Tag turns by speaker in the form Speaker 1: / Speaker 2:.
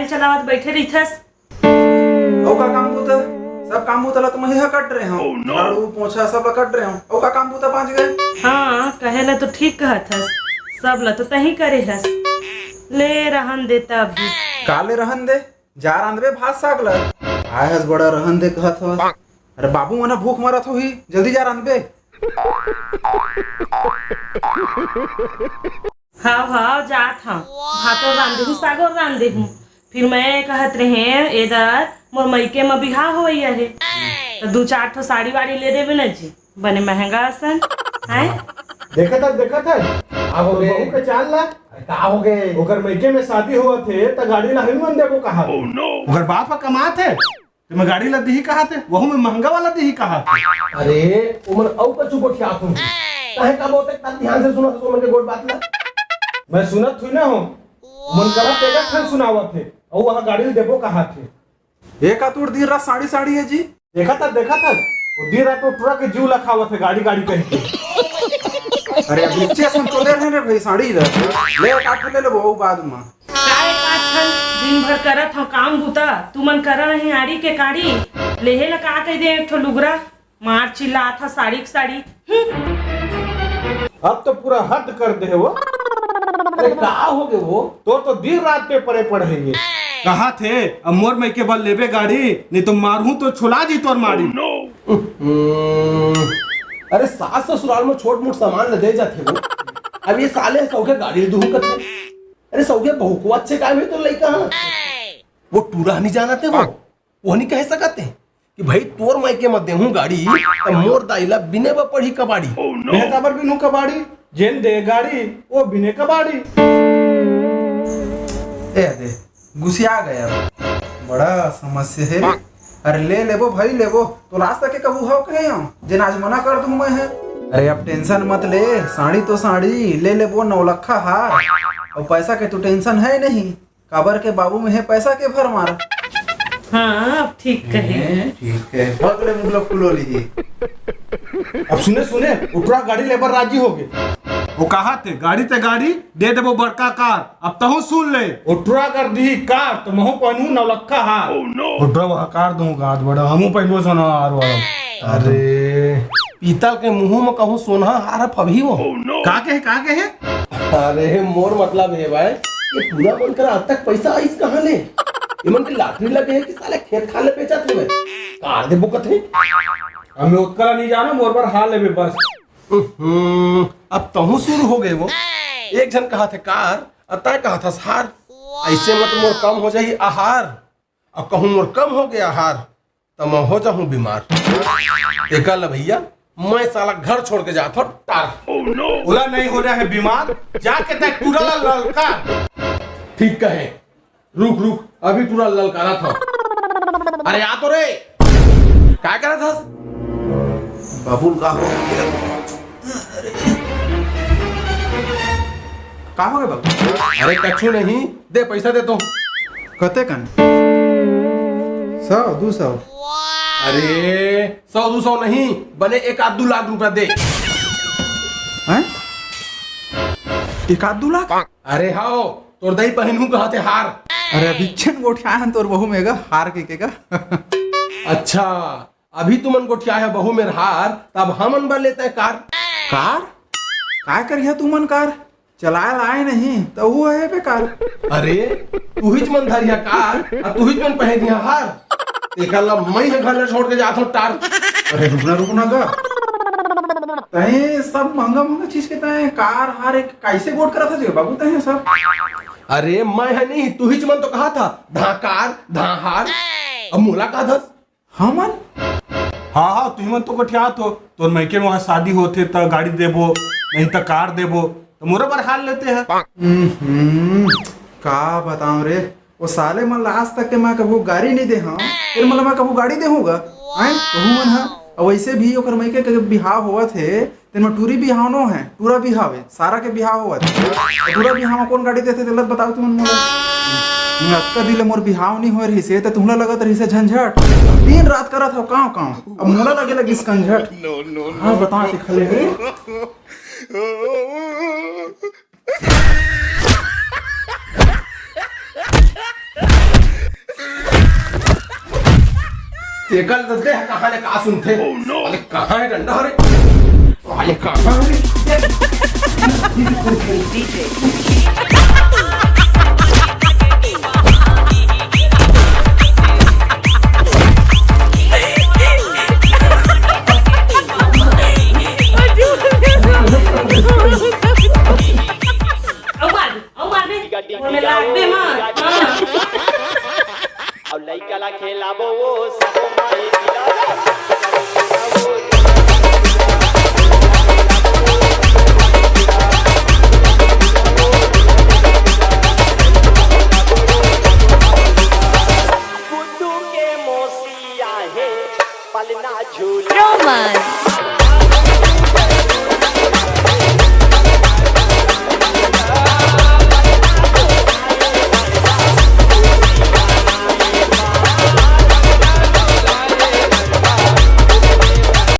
Speaker 1: Mobile चलावत बैठे रहिथस।
Speaker 2: औ का काम बूता सब काम बूता ला तुम ही कट रहे हो। झाड़ू पोछा सब ला कट रहे हो। औ का काम बूता पाँच गए।
Speaker 1: हाँ कहेला तो ठीक कहथस, सब ला तो तही करेलस। ले रहन देता अभी।
Speaker 2: काले रहन दे जा रांधबे भात साग ला। आय हस बड़ा रहन दे कहत हो। अरे बाबू मना भूख मरत होही, जल्दी जा रांधबे।
Speaker 1: हाँ हाँ जात हाँ, भातो रांधे हूँ सागो रांधे हूँ। फिर मैं कहत रहे इधर मोर मईके में बिहार होइया है तो 2-4 ठो साड़ी वाड़ी ले देवे न जी, बने महंगा असन है।
Speaker 3: देखा था अब हो गए के चाल ला का हो गए ओकर मईके में शादी हुआ थे त गाड़ी ला हिमन देबो कहा। ओकर बाप का कमात है तो मैं गाड़ी ला दी कहा थे, वहु में महंगा वाला दी कहा। अरे उमन औ कछु गोठिया तुम काहे का बोलते त ध्यान से सुनो तो मन के गोट बात ला। मैं सुनत थी ना हूं मन करा तेगा खन सुनावत थे और वहां गाड़ी देबो कहा थे।
Speaker 2: एक आतुर दिन रात साड़ी साड़ी है जी।
Speaker 3: देखा था वो दिन रात तो ट्रक के जीव लखावत है गाड़ी कह के।
Speaker 2: अरे अभी नीचे सुन तो ले रहे रे भाई साड़ी ले काट ले वो बाद में
Speaker 1: काय काठन दिन भर करत हो काम बूता, तू मन कर नहीं आड़ी के काड़ी लेहे ला का कह दे एक ठो लुगरा मार चिल्ला था साड़ी की साड़ी।
Speaker 3: अब तो पूरा हद कर दे वो। अरे का हो गए वो तो दिन रात पे पड़े पढ़ेंगे कहा थे। अब मोर में के बल लेबे गाड़ी नहीं तो मारू तो छुला जी तोर मारी। अरे सास ससुराल में छोट मोट सामान ले दे जाते वो। अब ये साले सौके गाड़ी दूह करते। अरे सौके बहु को अच्छे काम है तो लइका वो टूरा नहीं जाना थे वो नहीं कह सकते कि भाई तोर मायके मत देहूं गाड़ी तो मोर दाइला बिने ब पढ़ी कबाड़ी। मैं काबर बिनु कबाड़ी जेन दे गाड़ी वो बिने कबाड़ी।
Speaker 2: ए दे गुस्सा गया बड़ा समस्या है। अरे ले लेबो भाई लेबो तो लास्ट तक कबू हो कहे हो जे आज मना कर दूं मैं है। अरे अब टेंशन मत ले, साड़ी तो साड़ी ले लेबो 9 लाख हार और पैसा के तो टेंशन है नहीं, काबर के बाबू में है पैसा के भर मार।
Speaker 1: हाँ अब ठीक कहे
Speaker 2: ठीक है पकड़े मुगला फुलो ली।
Speaker 3: अब सुने उठरा गाड़ी लेबर राजी हो गए। वो कहा थे गाड़ी ते गाड़ी दे देबो बड़का कार। अब तहु सुन ले उठरा कर दी कार तो महु पहनू 9 लाख हार। उठरा वह कार दूंगा आज बड़ा हमू पहनो सोना हार वाला। अरे पीतल के मुंह में कहूं सोना हार फभी वो का कहे। अरे मोर मतलब है भाई ये पूरा बनकर आज तक पैसा आइस कहां ले। इमन की लाटरी लगे है कि साले खेत खाले बेचा थे कार दे बुकत है। हमें उत्कला नहीं जाना मोर पर हाल लेबे बस। अब तहु शुरू हो गए वो। एक जन कहा थे कार अतः कहा था हार। ऐसे मत मोर कम हो जाही आहार। अब कहूं मोर कम हो गया आहार तो मैं हो जाऊं बीमार। एक भैया मैं साला घर छोड़ के जाता हूं टार। उला नहीं हो रहा है बीमार जाके तक पूरा ललका। ठीक कहे रुक अभी पूरा ललकारा था। अरे आ तो रे क्या कर रहा था
Speaker 2: बाबुल का हो का हो गए बाबू।
Speaker 3: अरे कछु नहीं दे पैसा दे तो
Speaker 2: कते कन 100 200।
Speaker 3: अरे 100-200 नहीं बने 1-2 लाख रुपया दे।
Speaker 2: हैं 1-2 लाख।
Speaker 3: अरे हाओ तोर दही पहनू कहा थे हार।
Speaker 2: अरे अभी चन गोठिया है तोर बहू मेगा हार के
Speaker 3: अच्छा अभी तुमन गोठिया है बहू मेर हार तब हमन बर लेते हैं कार।
Speaker 2: काय करिया तू मन कार चलाए लाए नहीं तो वो है बेकार।
Speaker 3: अरे तू ही मन धरिया कार और तू ही मन पहनिया हार। देखला मैं ही घर छोड़ के जाता हूं टार।
Speaker 2: अरे रुकना गा तहे सब महंगा चीज के तहे कार हार एक कैसे गोट करा था बाबू तहे सब।
Speaker 3: अरे मैं है नहीं तू ही मन तो कहा था कार हार। अब मोला का धस
Speaker 2: हमन
Speaker 3: हाँ तू मन तो कठिया तो तोर मैके में वहां शादी होते तो गाड़ी देबो नहीं तो कार देबो तो मोरे पर हाल लेते हैं।
Speaker 2: का बताऊं रे वो साले मन लास्ट तक के मैं कबू गाड़ी नहीं दे हाँ फिर मतलब मैं कबू गाड़ी देहूँगा आए कहूँ मन हाँ। और वैसे भी ओकर मैके के बिहाव हुआ थे तेन में टूरी बिहाव नो है टूरा बिहाव है सारा के बिहाव हुआ थे। टूरा बिहाव में कौन गाड़ी देते थे बताओ तुम मोला। अतका दिल मोर बिहाव नहीं हो रही से तो तुम्हला लगत रही से झंझट दिन रात करत हो काव अब मोला लगे लगी झंझट। हाँ बता खले
Speaker 3: एकल दे कहां ले का सुनथे अरे कहां है डंडा रे अरे कहां है
Speaker 1: औ मार दे ओमे लाग दे मत हाँ।
Speaker 4: और लइका ला खेलाबो वो सबो माई दिला गुड्डू के मोसिया है पलना झूला
Speaker 5: Roman.